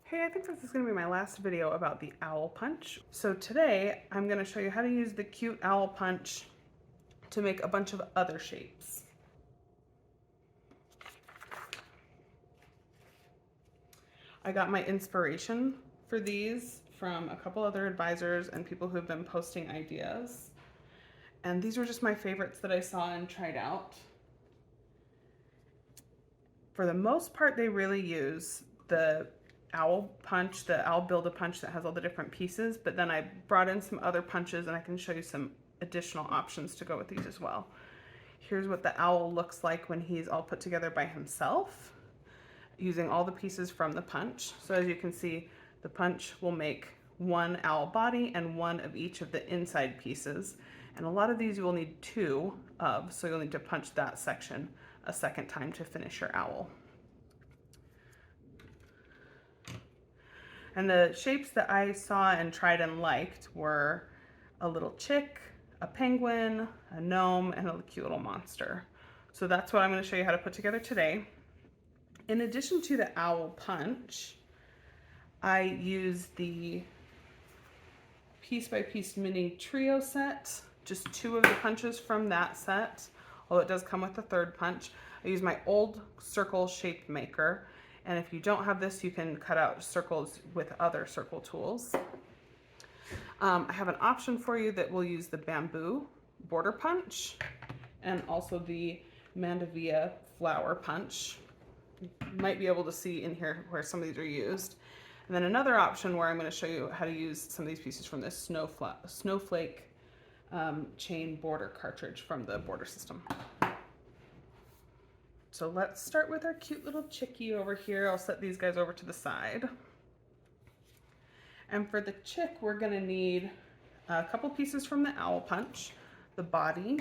Hey, I think this is going to be my last video about the owl punch. So today I'm going to show you how to use the cute owl punch to make a bunch of other shapes. I got my inspiration for these from a couple other advisors and people who have been posting ideas. And these were just my favorites that I saw and tried out. For the most part, they really use the owl punch, the owl build-a-punch that has all the different pieces, but then I brought in some other punches and I can show you some additional options to go with these as well. Here's what the owl looks like when he's all put together by himself, using all the pieces from the punch. So as you can see, the punch will make one owl body and one of each of the inside pieces. And a lot of these you will need two of, so you'll need to punch that section a second time to finish your owl. And the shapes that I saw and tried and liked were a little chick, a penguin, a gnome, and a cute little monster. So that's what I'm going to show you how to put together today. In addition to the owl punch, I used the piece by piece mini trio set, just two of the punches from that set, although it does come with a third punch. I used my old circle shape maker. And if you don't have this, you can cut out circles with other circle tools. I have an option for you that will use the bamboo border punch and also the Mandevilla flower punch. You might be able to see in here where some of these are used. And then another option where I'm going to show you how to use some of these pieces from this Snowflake chain border cartridge from the border system. So let's start with our cute little chickie over here. I'll set these guys over to the side. And for the chick, we're gonna need a couple pieces from the owl punch, the body,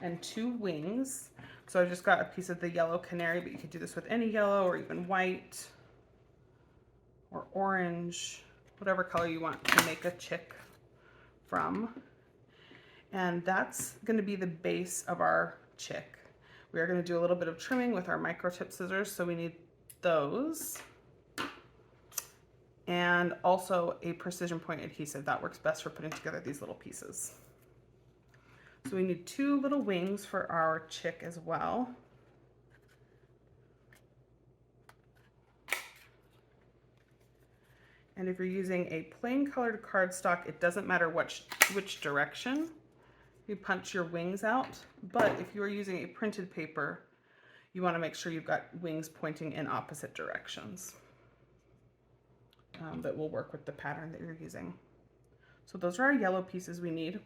and two wings. So I just got a piece of the yellow canary, but you could do this with any yellow or even white or orange, whatever color you want to make a chick from. And that's gonna be the base of our chick. We are going to do a little bit of trimming with our micro tip scissors, so we need those. And also a precision point adhesive. That works best for putting together these little pieces. So we need two little wings for our chick as well. And if you're using a plain colored cardstock, it doesn't matter which direction you punch your wings out, but if you are using a printed paper, you want to make sure you've got wings pointing in opposite directions. That will work with the pattern that you're using. So those are our yellow pieces we need.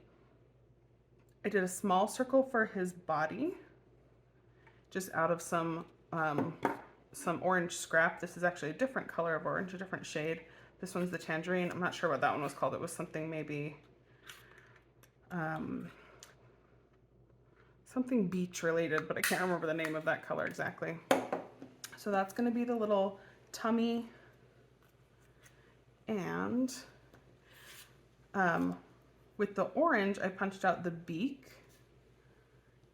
I did a small circle for his body, just out of some orange scrap. This is actually a different color of orange, a different shade. This one's the tangerine. I'm not sure what that one was called. It was something maybe something beach related, but I can't remember the name of that color exactly. So that's going to be the little tummy, and with the orange I punched out the beak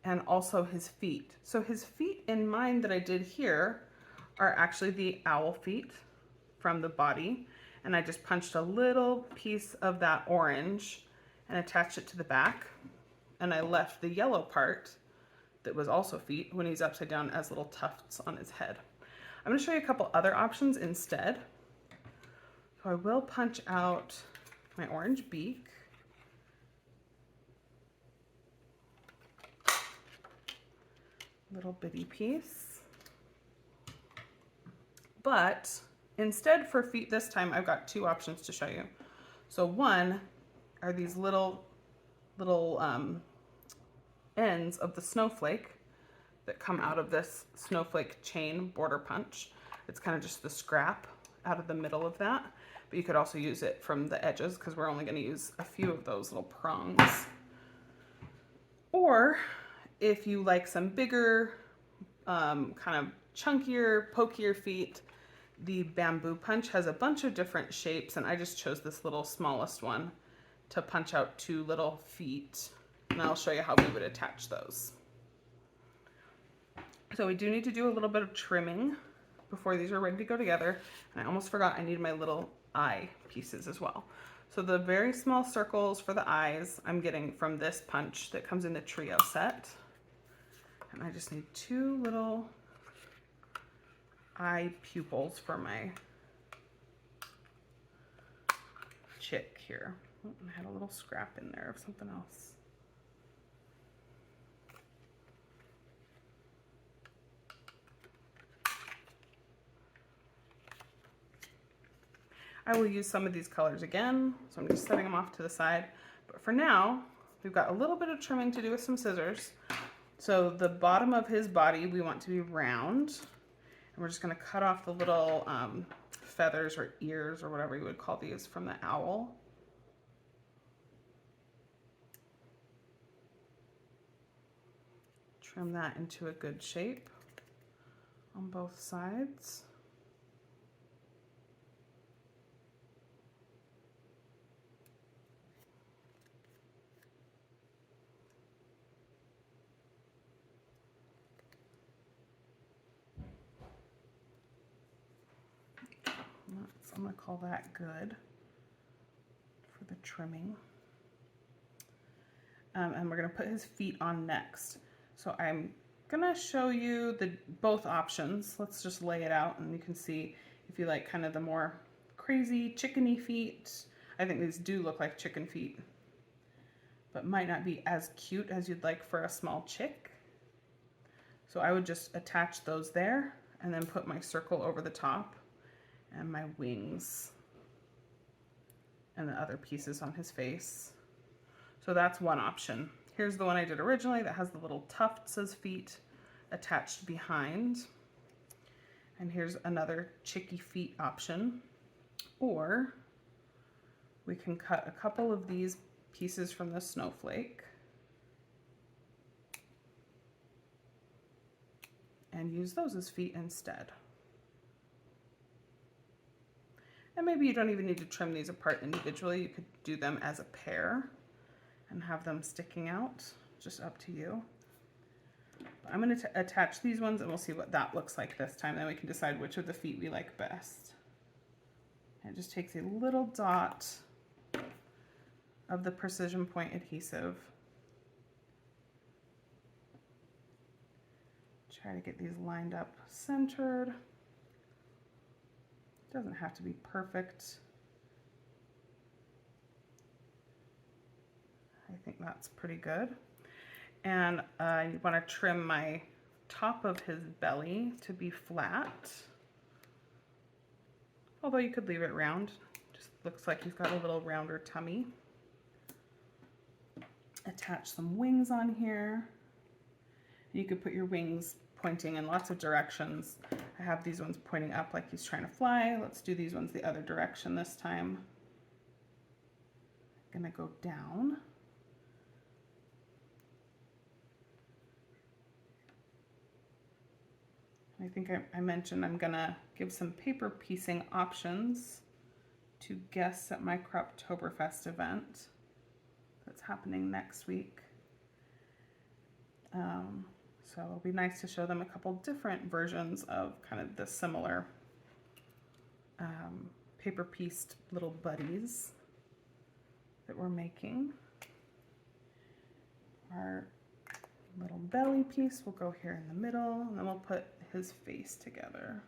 and also his feet. So his feet in mine that I did here are actually the owl feet from the body, and I just punched a little piece of that orange and attached it to the back. And I left the yellow part that was also feet when he's upside down as little tufts on his head. I'm going to show you a couple other options instead. So I will punch out my orange beak. Little bitty piece. But instead for feet this time, I've got two options to show you. So one are these little ends of the snowflake that come out of this snowflake chain border punch. It's kind of just the scrap out of the middle of that, but you could also use it from the edges because we're only going to use a few of those little prongs. Or if you like some bigger, kind of chunkier, pokier feet, the bamboo punch has a bunch of different shapes, and I just chose this little smallest one to punch out two little feet, and I'll show you how we would attach those. So we do need to do a little bit of trimming before these are ready to go together. And I almost forgot I need my little eye pieces as well. So the very small circles for the eyes I'm getting from this punch that comes in the trio set. And I just need 2 little eye pupils for my chick here. Oh, I had a little scrap in there of something else. I will use some of these colors again, so I'm just setting them off to the side. But for now, we've got a little bit of trimming to do with some scissors. So the bottom of his body we want to be round, and we're just going to cut off the little feathers or ears or whatever you would call these from the owl. Trim that into a good shape on both sides. I'm going to call that good for the trimming. And we're going to put his feet on next. So I'm going to show you both options. Let's just lay it out and you can see if you like kind of the more crazy chickeny feet. I think these do look like chicken feet, but might not be as cute as you'd like for a small chick. So I would just attach those there and then put my circle over the top and my wings and the other pieces on his face. So that's one option. Here's the one I did originally that has the little tufts as feet attached behind. And here's another chicky feet option. Or we can cut a couple of these pieces from the Snowflake and use those as feet instead. And maybe you don't even need to trim these apart individually. You could do them as a pair and have them sticking out, just up to you. But I'm going to attach these ones and we'll see what that looks like this time. Then we can decide which of the feet we like best. And it just takes a little dot of the precision point adhesive. Try to get these lined up centered. Doesn't have to be perfect. I think that's pretty good. And I want to trim my top of his belly to be flat. Although you could leave it round. Just looks like he's got a little rounder tummy. Attach some wings on here. You could put your wings pointing in lots of directions. I have these ones pointing up like he's trying to fly. Let's do these ones the other direction this time. I'm gonna go down. I think I mentioned I'm gonna give some paper piecing options to guests at my Croptoberfest event that's happening next week. So it'll be nice to show them a couple different versions of kind of the similar paper pieced little buddies that we're making. Our little belly piece will go here in the middle, and then we'll put his face together.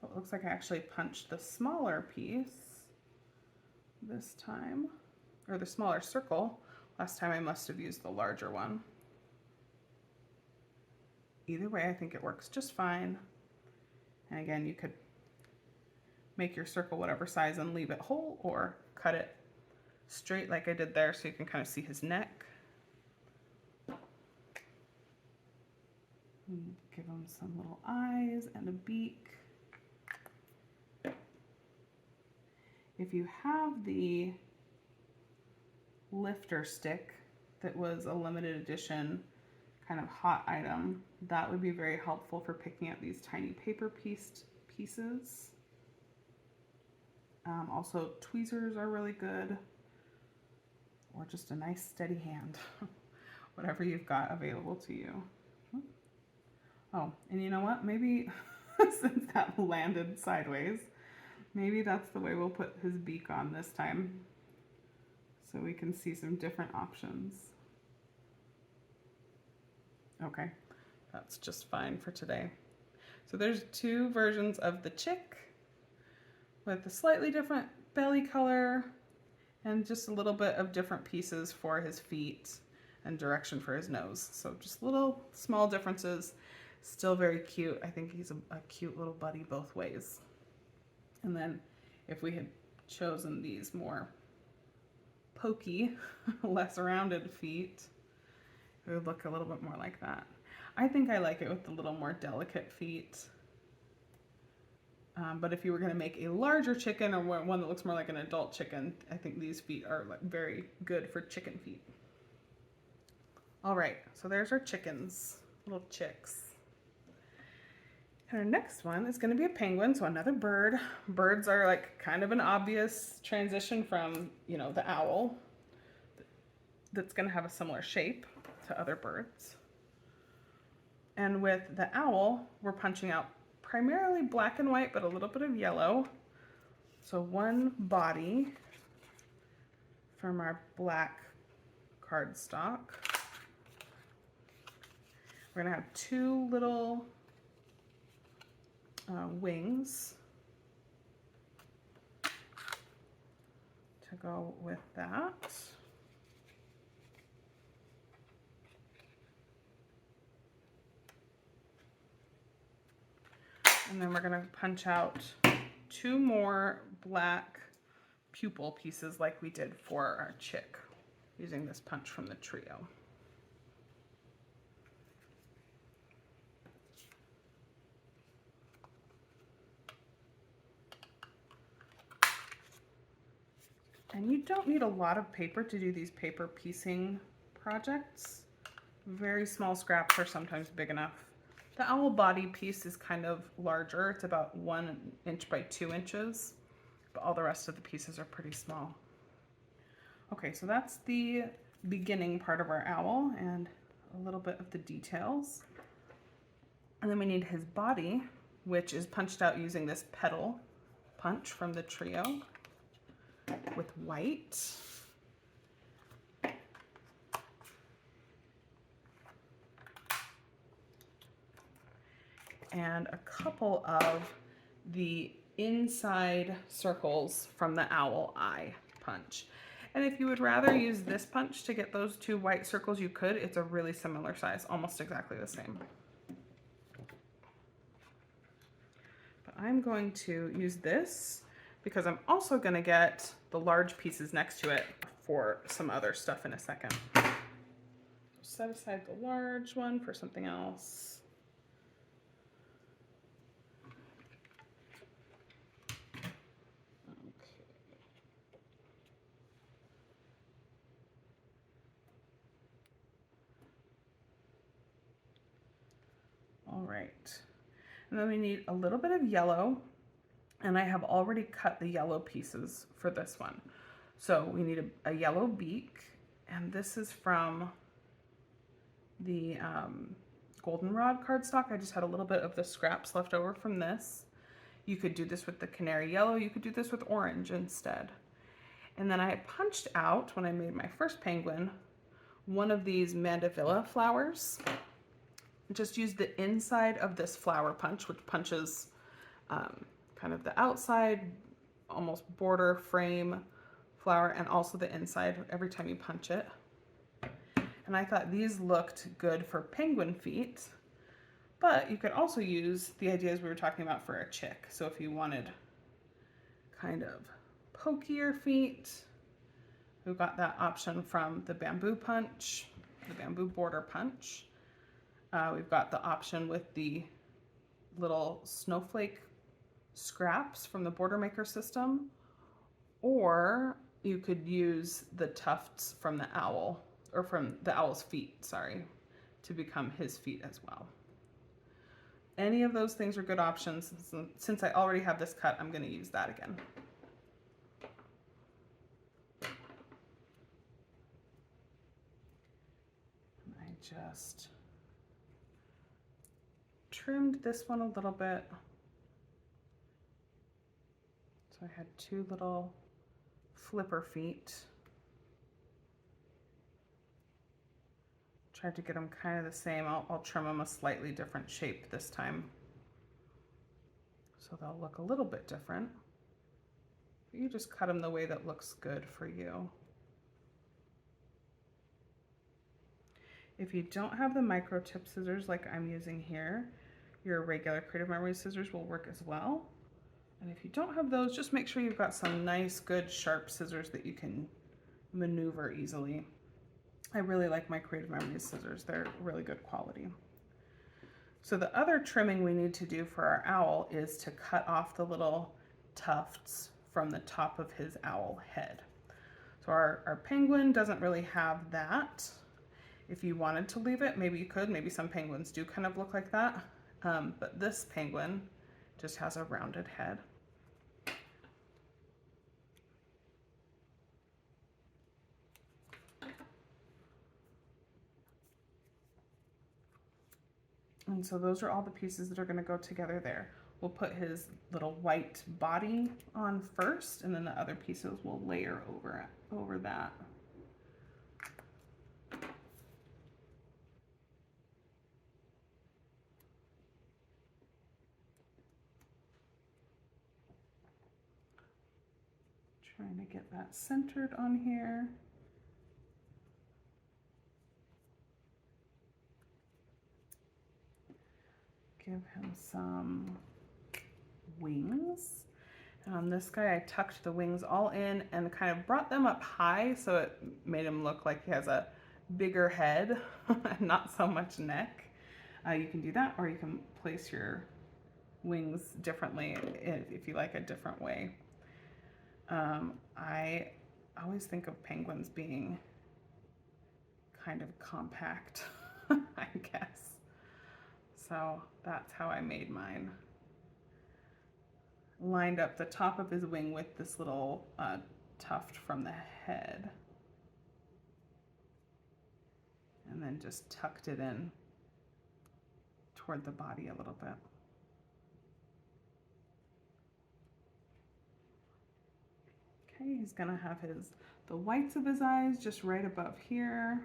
Oh, it looks like I actually punched the smaller piece this time, or the smaller circle. Last time I must have used the larger one. Either way, I think it works just fine. And again, you could make your circle whatever size and leave it whole, or cut it straight like I did there so you can kind of see his neck. Give him some little eyes and a beak. If you have the lifter stick that was a limited edition kind of hot item, that would be very helpful for picking up these tiny paper pieces. Also, tweezers are really good, or just a nice steady hand, whatever you've got available to you. Oh, and you know what? Maybe since that landed sideways, maybe that's the way we'll put his beak on this time, so we can see some different options. Okay, that's just fine for today. So there's two versions of the chick with a slightly different belly color and just a little bit of different pieces for his feet and direction for his nose. So just little small differences, still very cute. I think he's a cute little buddy both ways. And then if we had chosen these more pokey, less rounded feet, it would look a little bit more like that. I think I like it with the little more delicate feet. But if you were going to make a larger chicken or one that looks more like an adult chicken, I think these feet are very good for chicken feet. All right, so there's our chickens, little chicks. And our next one is going to be a penguin, so another bird. Birds are like kind of an obvious transition from, you know, the owl that's going to have a similar shape to other birds. And with the owl, we're punching out primarily black and white, but a little bit of yellow. So one body from our black cardstock. We're gonna have two little wings to go with that. And then we're gonna punch out two more black pupil pieces like we did for our chick, using this punch from the trio. And you don't need a lot of paper to do these paper piecing projects. Very small scraps are sometimes big enough. The owl body piece is kind of larger. It's about 1 inch by 2 inches, but all the rest of the pieces are pretty small. Okay, so that's the beginning part of our owl and a little bit of the details. And then we need his body, which is punched out using this petal punch from the trio with white. And a couple of the inside circles from the owl eye punch. And if you would rather use this punch to get those two white circles, you could. It's a really similar size, almost exactly the same. But I'm going to use this because I'm also going to get the large pieces next to it for some other stuff in a second. Set aside the large one for something else. All right, and then we need a little bit of yellow, and I have already cut the yellow pieces for this one. So we need a yellow beak, and this is from the goldenrod cardstock. I just had a little bit of the scraps left over from this. You could do this with the canary yellow. You could do this with orange instead. And then I punched out, when I made my first penguin, one of these Mandevilla flowers. Just use the inside of this flower punch, which punches kind of the outside, almost border frame flower, and also the inside every time you punch it. And I thought these looked good for penguin feet, but you could also use the ideas we were talking about for a chick. So if you wanted kind of pokier feet, we've got that option from the bamboo punch, the bamboo border punch. We've got the option with the little snowflake scraps from the Border Maker system, or you could use the tufts from the owl, or from the owl's feet, sorry, to become his feet as well. Any of those things are good options. Since I already have this cut, I'm going to use that again. And I just trimmed this one a little bit. So I had two little flipper feet. Tried to get them kind of the same. I'll trim them a slightly different shape this time, so they'll look a little bit different. But you just cut them the way that looks good for you. If you don't have the micro tip scissors like I'm using here, your regular Creative Memories scissors will work as well. And if you don't have those, just make sure you've got some nice, good, sharp scissors that you can maneuver easily. I really like my Creative Memories scissors. They're really good quality. So the other trimming we need to do for our owl is to cut off the little tufts from the top of his owl head. So our penguin doesn't really have that. If you wanted to leave it, maybe you could. Maybe some penguins do kind of look like that. But this penguin just has a rounded head. And so those are all the pieces that are going to go together there. We'll put his little white body on first, and then the other pieces will layer over that. Trying to get that centered on here. Give him some wings. And on this guy, I tucked the wings all in and kind of brought them up high, so it made him look like he has a bigger head and not so much neck. You can do that, or you can place your wings differently if you like a different way. I always think of penguins being kind of compact, I guess. So that's how I made mine. Lined up the top of his wing with this little tuft from the head. And then just tucked it in toward the body a little bit. Okay, he's gonna have the whites of his eyes just right above here.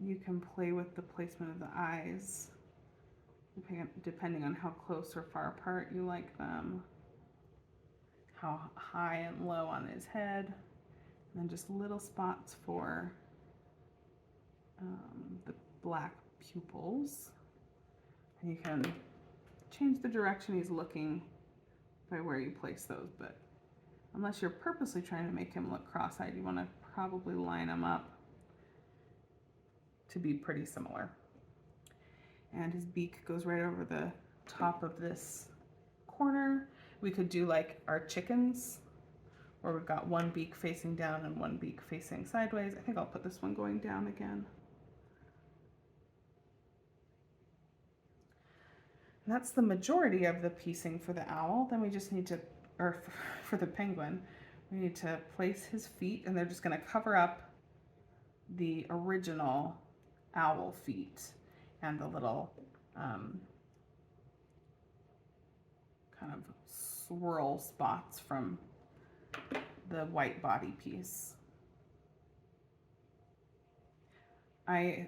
You can play with the placement of the eyes depending on how close or far apart you like them, how high and low on his head, and then just little spots for the black pupils. And you can change the direction he's looking by where you place those, but unless you're purposely trying to make him look cross-eyed, you want to probably line them up to be pretty similar. And his beak goes right over the top of this corner. We could do like our chickens, where we've got one beak facing down and one beak facing sideways. I think I'll put this one going down again. And that's the majority of the piecing for the owl. Then we just need to, or for the penguin, we need to place his feet, and they're just going to cover up the original owl feet and the little kind of swirl spots from the white body piece. I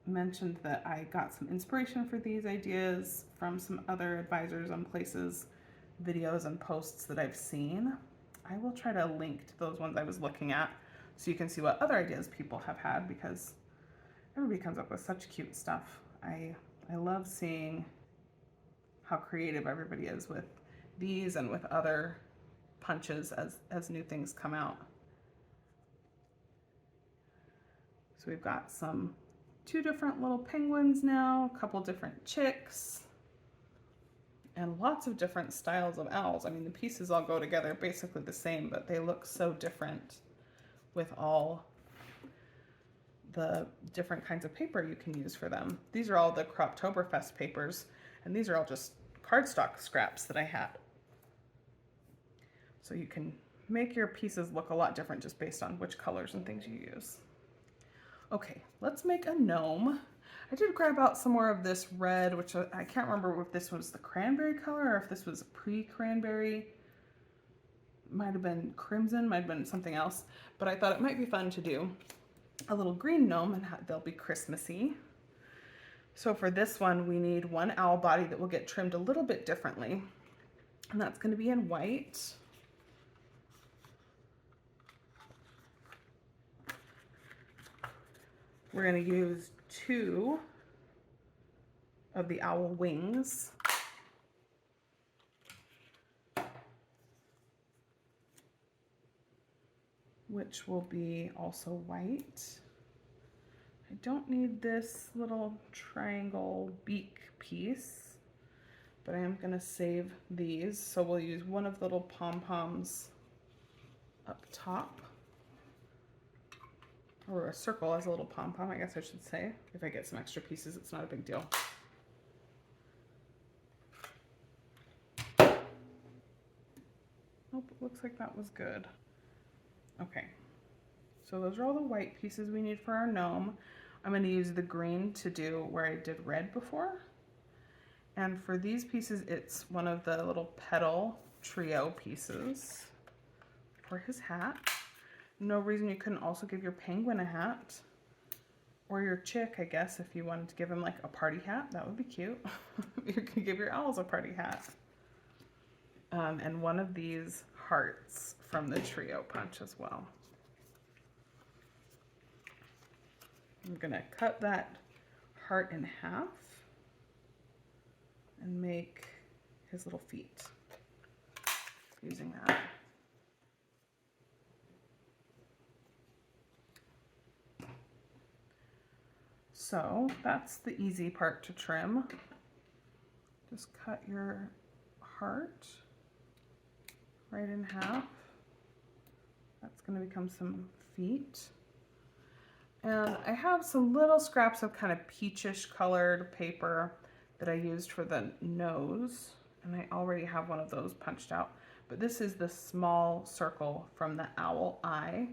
mentioned that I got some inspiration for these ideas from some other advisors on places, videos and posts that I've seen. I will try to link to those ones I was looking at so you can see what other ideas people have had, because everybody comes up with such cute stuff. I love seeing how creative everybody is with these and with other punches as new things come out. So we've got two different little penguins now, a couple different chicks, and lots of different styles of owls. I mean, the pieces all go together basically the same, but they look so different with all the different kinds of paper you can use for them. These are all the Croptoberfest papers, and these are all just cardstock scraps that I had. So you can make your pieces look a lot different just based on which colors and things you use. Okay, let's make a gnome. I did grab out some more of this red, which I can't remember if this was the cranberry color or if this was pre-cranberry. Might have been crimson, might have been something else, but I thought it might be fun to do a little green gnome and they'll be Christmassy. So for this one, we need one owl body that will get trimmed a little bit differently, and that's going to be in white. We're going to use 2 of the owl wings. Which will be also white. I don't need this little triangle beak piece, but I am going to save these. So we'll use one of the little pom-poms up top, or a circle as a little pom-pom, I guess I should say. If I get some extra pieces, it's not a big deal. Nope, it looks like that was good. Okay, so those are all the white pieces we need for our gnome. I'm going to use the green to do where I did red before. And for these pieces, it's one of the little petal trio pieces for his hat. No reason you couldn't also give your penguin a hat. Or your chick, I guess, if you wanted to give him like a party hat, that would be cute. You could give your owls a party hat. And one of these hearts from the trio punch as well. I'm gonna cut that heart in half and make his little feet using that. So that's the easy part to trim. Just cut your heart right in half. That's going to become some feet. And I have some little scraps of kind of peachish colored paper that I used for the nose. And I already have one of those punched out. But this is the small circle from the owl eye.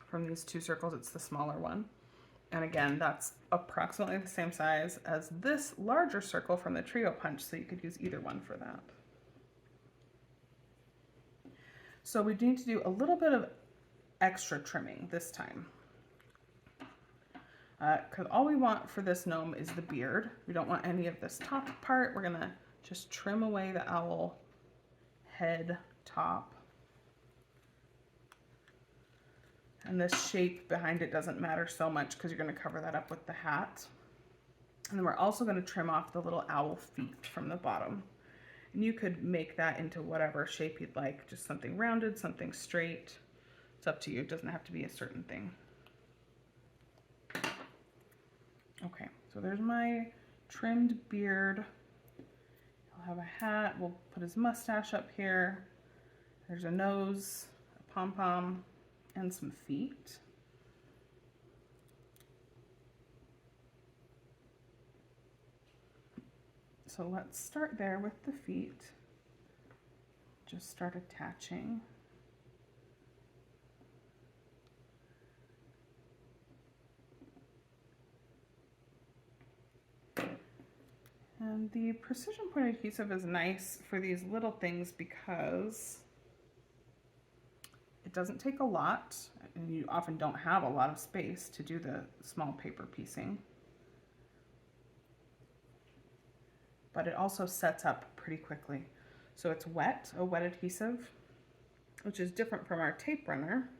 From these 2 circles, it's the smaller one. And again, that's approximately the same size as this larger circle from the trio punch, so you could use either one for that. So we need to do a little bit of extra trimming this time. Because all we want for this gnome is the beard. We don't want any of this top part. We're gonna just trim away the owl head top. And this shape behind it doesn't matter so much because you're going to cover that up with the hat. And then we're also going to trim off the little owl feet from the bottom. And you could make that into whatever shape you'd like, just something rounded, something straight. It's up to you. It doesn't have to be a certain thing. Okay, so there's my trimmed beard. I'll have a hat. We'll put his mustache up here. There's a nose, a pom-pom, and some feet. So let's start there with the feet. Just start attaching. And the precision point adhesive is nice for these little things because it doesn't take a lot, and you often don't have a lot of space to do the small paper piecing. But it also sets up pretty quickly. So it's wet, a wet adhesive, which is different from our tape runner.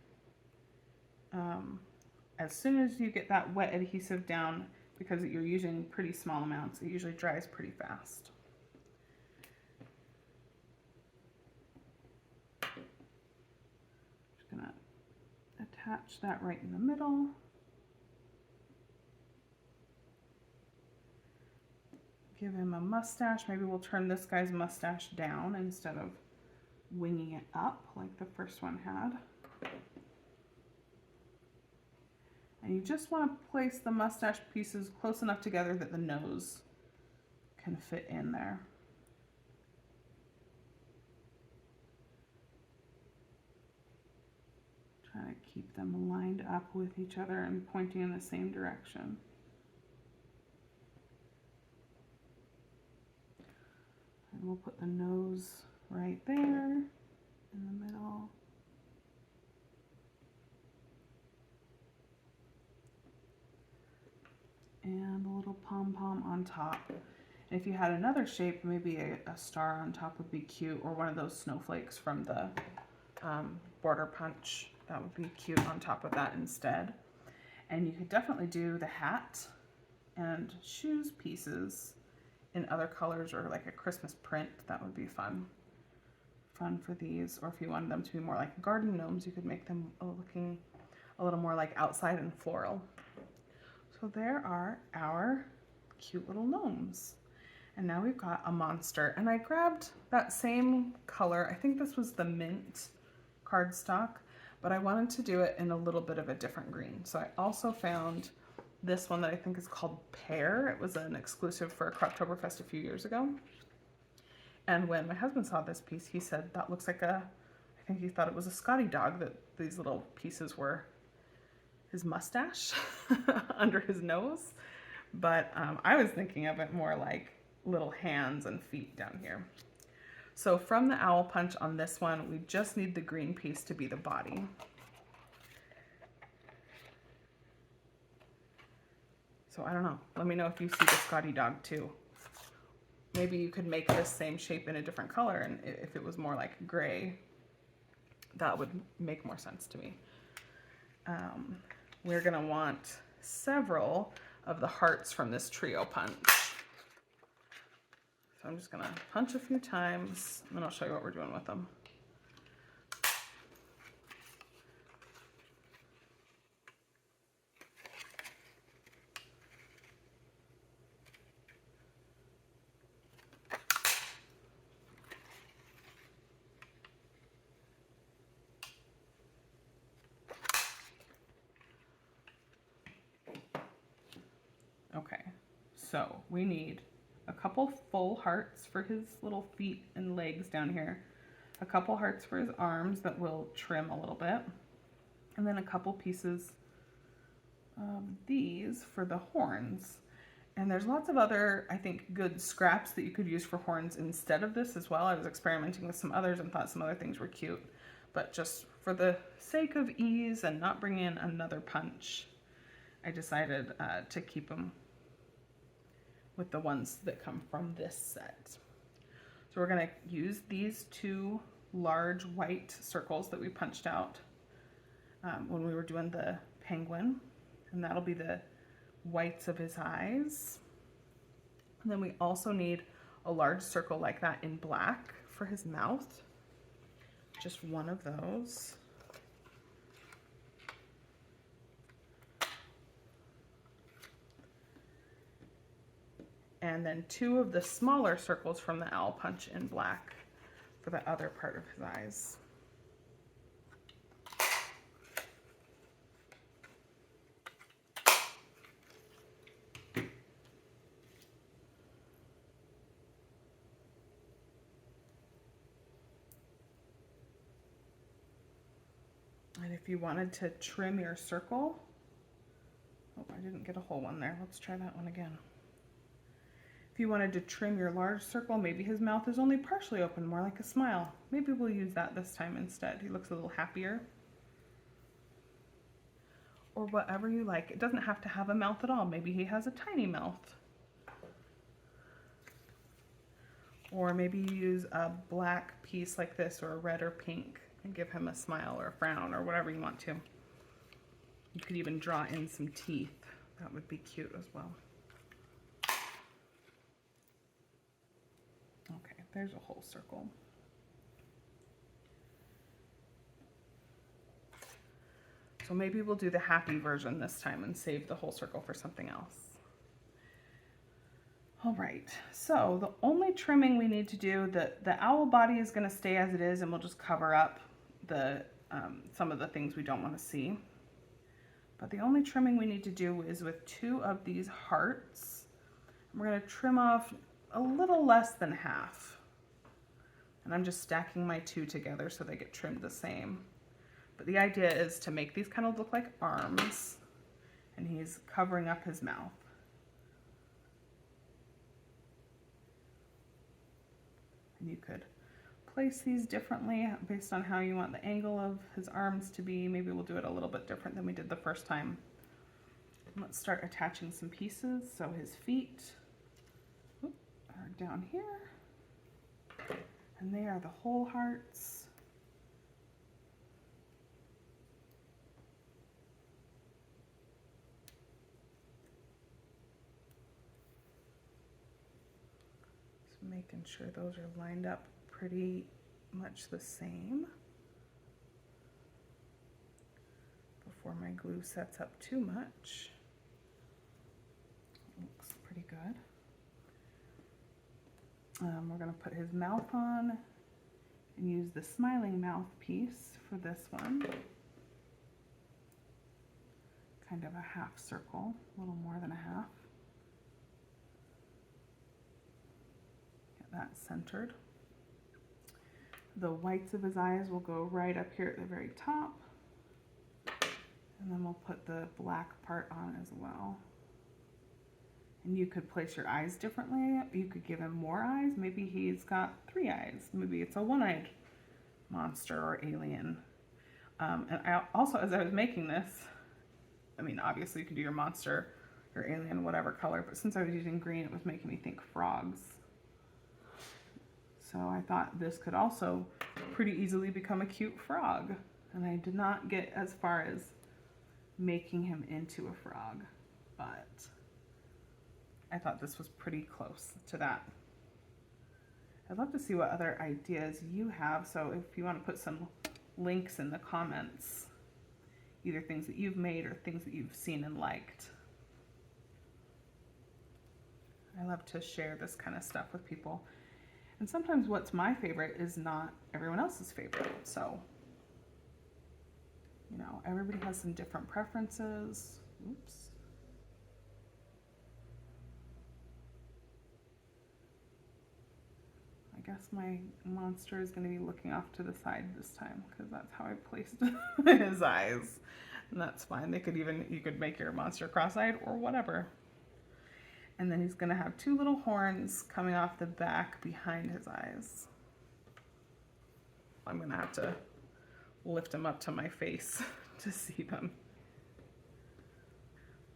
As soon as you get that wet adhesive down, because you're using pretty small amounts, it usually dries pretty fast. Just gonna attach that right in the middle. Give him a mustache. Maybe we'll turn this guy's mustache down instead of winging it up like the first one had. And you just want to place the mustache pieces close enough together that the nose can fit in there. Try to keep them lined up with each other and pointing in the same direction. And we'll put the nose right there in the middle. And a little pom-pom on top. And if you had another shape, maybe a star on top would be cute, or one of those snowflakes from the border punch. That would be cute on top of that instead. And you could definitely do the hat and shoes pieces in other colors, or like a Christmas print. That would be fun for these. Or if you wanted them to be more like garden gnomes, you could make them looking a little more like outside and floral. So there are our cute little gnomes. And now we've got a monster. And I grabbed that same color. I think this was the mint cardstock, but I wanted to do it in a little bit of a different green. So I also found this one that I think is called Pear. It was an exclusive for Croptoberfest a few years ago. And when my husband saw this piece, he said that looks like I think he thought it was a Scotty dog, that these little pieces were his mustache under his nose. But I was thinking of it more like little hands and feet down here. So from the owl punch on this one, we just need the green piece to be the body. So I don't know, let me know if you see the Scotty dog too. Maybe you could make this same shape in a different color, and if it was more like gray, that would make more sense to me. We're gonna want several of the hearts from this trio punch. So I'm just gonna punch a few times, and then I'll show you what we're doing with them. Okay, so we need a couple full hearts for his little feet and legs down here, a couple hearts for his arms that we'll trim a little bit, and then a couple pieces of these for the horns. And there's lots of other, I think, good scraps that you could use for horns instead of this as well. I was experimenting with some others and thought some other things were cute, but just for the sake of ease and not bring in another punch, I decided to keep them with the ones that come from this set. So we're gonna use these two large white circles that we punched out when we were doing the penguin, and that'll be the whites of his eyes. And then we also need a large circle like that in black for his mouth. Just one of those. And then two of the smaller circles from the owl punch in black for the other part of his eyes. And if you wanted to trim your circle, oh, I didn't get a whole one there. Let's try that one again. If you wanted to trim your large circle, maybe his mouth is only partially open, more like a smile. Maybe we'll use that this time instead. He looks a little happier. Or whatever you like. It doesn't have to have a mouth at all. Maybe he has a tiny mouth. Or maybe you use a black piece like this, or a red or pink, and give him a smile or a frown or whatever you want to. You could even draw in some teeth. That would be cute as well. Okay, there's a whole circle. So maybe we'll do the happy version this time and save the whole circle for something else. All right, so the only trimming we need to do, the owl body is going to stay as it is, and we'll just cover up the some of the things we don't want to see. But the only trimming we need to do is with two of these hearts. We're going to trim off a little less than half. And I'm just stacking my two together so they get trimmed the same. But the idea is to make these kind of look like arms, and he's covering up his mouth. And you could place these differently based on how you want the angle of his arms to be. Maybe we'll do it a little bit different than we did the first time. Let's start attaching some pieces. So his feet are down here, and they are the whole hearts. Just making sure those are lined up pretty much the same before my glue sets up too much. Looks pretty good. We're going to put his mouth on and use the smiling mouth piece for this one. Kind of a half circle, a little more than a half. Get that centered. The whites of his eyes will go right up here at the very top. And then we'll put the black part on as well. And you could place your eyes differently. You could give him more eyes. Maybe he's got 3 eyes. Maybe it's a one-eyed monster or alien. And I also, as I was making this, I mean, obviously you can do your monster, your alien, whatever color, but since I was using green, it was making me think frogs. So I thought this could also pretty easily become a cute frog. And I did not get as far as making him into a frog, but I thought this was pretty close to that. I'd love to see what other ideas you have. So if you want to put some links in the comments, either things that you've made or things that you've seen and liked. I love to share this kind of stuff with people. And sometimes what's my favorite is not everyone else's favorite. So, you know, everybody has some different preferences. Oops. I guess my monster is going to be looking off to the side this time because that's how I placed his eyes. And that's fine. You could make your monster cross-eyed or whatever. And then he's going to have 2 little horns coming off the back behind his eyes. I'm going to have to lift him up to my face to see them.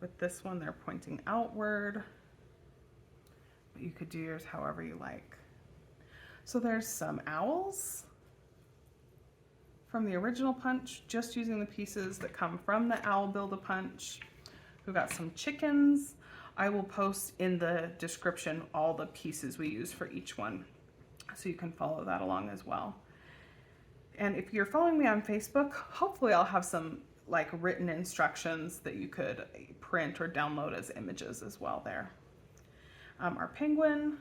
With this one, they're pointing outward. But you could do yours however you like. So there's some owls from the original punch, just using the pieces that come from the Owl Build-A-Punch. We've got some chickens. I will post in the description all the pieces we use for each one, so you can follow that along as well. And if you're following me on Facebook, hopefully I'll have some like written instructions that you could print or download as images as well there. Our penguin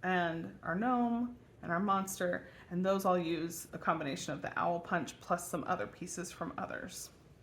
and our gnome and our monster, and those all use a combination of the owl punch plus some other pieces from others.